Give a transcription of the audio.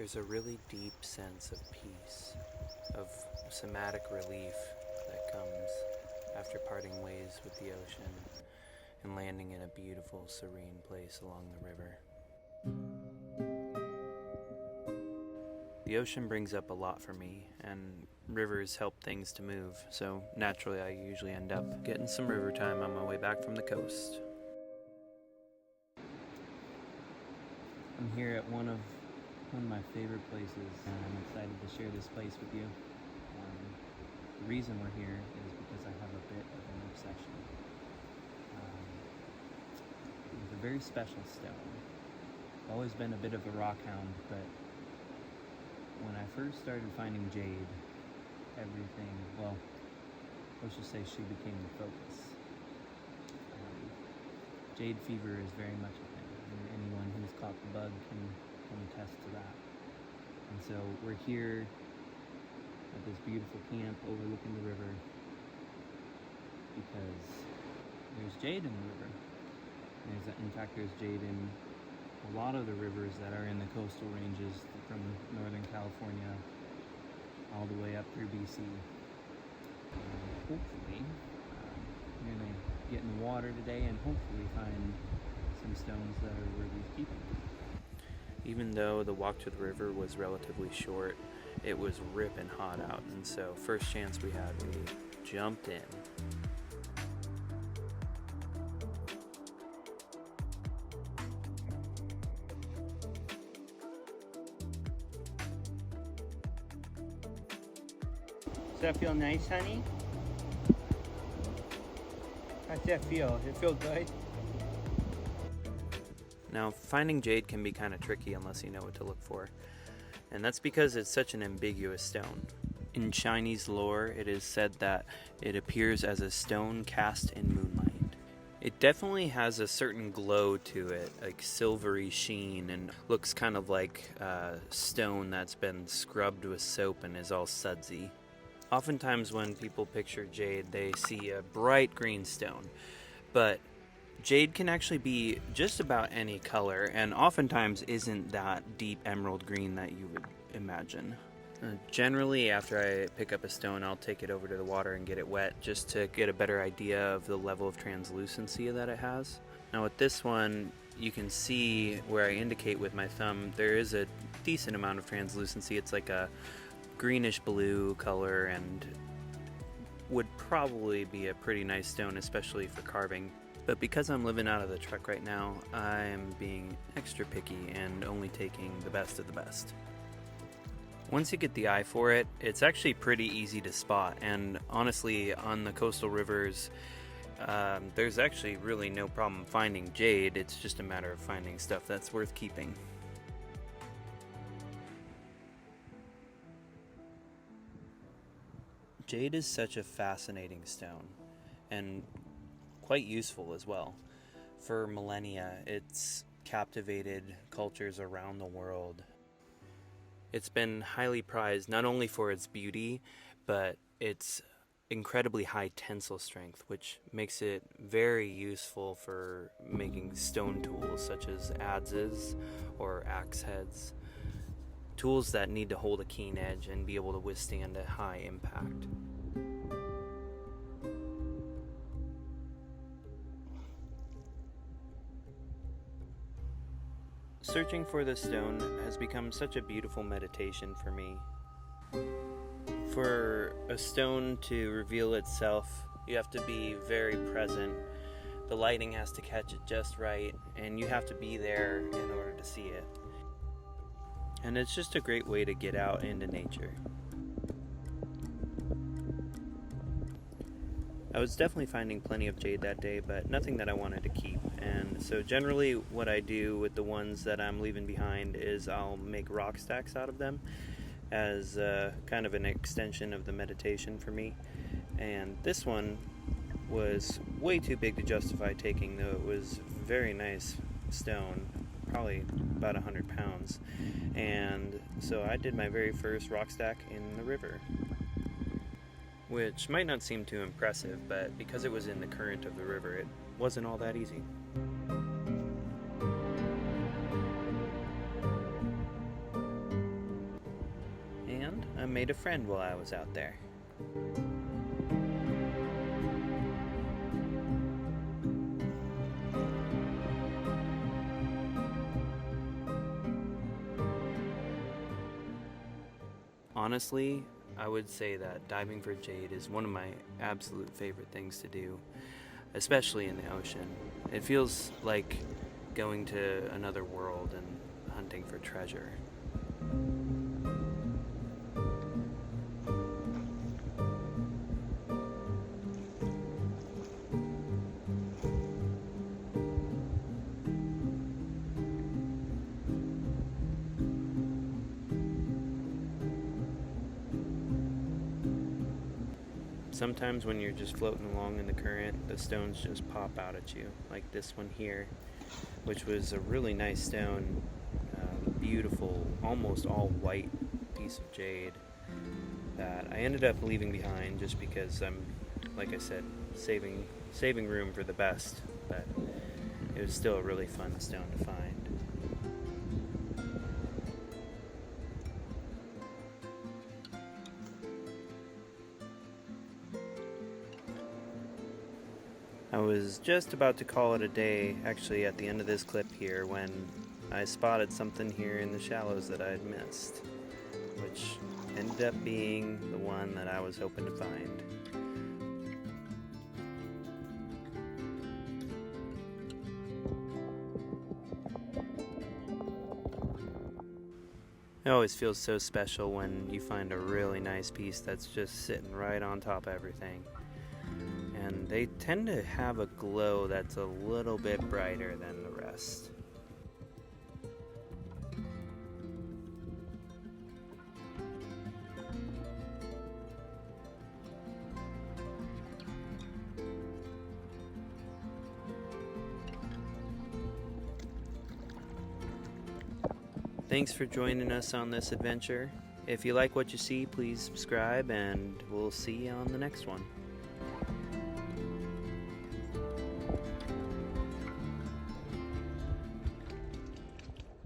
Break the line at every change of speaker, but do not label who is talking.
There's a really deep sense of peace, of somatic relief that comes after parting ways with the ocean and landing in a beautiful, serene place along the river. The ocean brings up a lot for me, and rivers help things to move, so naturally I usually end up getting some river time on my way back from the coast. I'm here at one of my favorite places, and I'm excited to share this place with you. The reason we're here is because I have a bit of an obsession with a very special stone. I've always been a bit of a rock hound, but when I first started finding Jade, everything, well, let's just say she became the focus. Jade fever is very much a thing, and anyone who's caught the bug can attest to that. And so we're here at this beautiful camp overlooking the river because there's Jade in the river. In fact, there's Jade in a lot of the rivers that are in the coastal ranges from Northern California all the way up through BC. Hopefully, we're going to get in the water today and hopefully find some stones that are worthy of keeping. Even though the walk to the river was relatively short, it was ripping hot out, and so first chance we had, we jumped in.
Does that feel nice, honey? How's that feel? Does it feel good?
Now, finding Jade can be kind of tricky unless you know what to look for, and that's because it's such an ambiguous stone. In Chinese lore, it is said that it appears as a stone cast in moonlight. It definitely has a certain glow to it, like silvery sheen, and looks kind of like stone that's been scrubbed with soap and is all sudsy. Oftentimes when people picture Jade, they see a bright green stone, but Jade can actually be just about any color, and oftentimes isn't that deep emerald green that you would imagine. Generally, after I pick up a stone, I'll take it over to the water and get it wet just to get a better idea of the level of translucency that it has. Now with this one, you can see where I indicate with my thumb, there is a decent amount of translucency. It's like a greenish blue color and would probably be a pretty nice stone, especially for carving. But because I'm living out of the truck right now, I'm being extra picky and only taking the best of the best. Once you get the eye for it, it's actually pretty easy to spot, and honestly, on the coastal rivers, there's actually really no problem finding Jade. It's just a matter of finding stuff that's worth keeping. Jade is such a fascinating stone, and quite useful as well. For millennia, it's captivated cultures around the world. It's been highly prized not only for its beauty, but its incredibly high tensile strength, which makes it very useful for making stone tools such as adzes or axe heads. Tools that need to hold a keen edge and be able to withstand a high impact. Searching for this stone has become such a beautiful meditation for me. For a stone to reveal itself, you have to be very present. The lighting has to catch it just right, and you have to be there in order to see it. And it's just a great way to get out into nature. I was definitely finding plenty of jade that day, but nothing that I wanted to keep. And so generally what I do with the ones that I'm leaving behind is I'll make rock stacks out of them as kind of an extension of the meditation for me. And this one was way too big to justify taking, though it was very nice stone, probably about 100 pounds. And so I did my very first rock stack in the river, which might not seem too impressive, but because it was in the current of the river, it wasn't all that easy. I made a friend while I was out there. Honestly, I would say that diving for jade is one of my absolute favorite things to do, especially in the ocean. It feels like going to another world and hunting for treasure. Sometimes when you're just floating along in the current, the stones just pop out at you, like this one here, which was a really nice stone, beautiful, almost all white piece of jade that I ended up leaving behind just because I'm, like I said, saving room for the best, but it was still a really fun stone to find. I was just about to call it a day, actually at the end of this clip here, when I spotted something here in the shallows that I had missed, which ended up being the one that I was hoping to find. It always feels so special when you find a really nice piece that's just sitting right on top of everything. And they tend to have a glow that's a little bit brighter than the rest. Thanks for joining us on this adventure. If you like what you see, please subscribe, and we'll see you on the next one.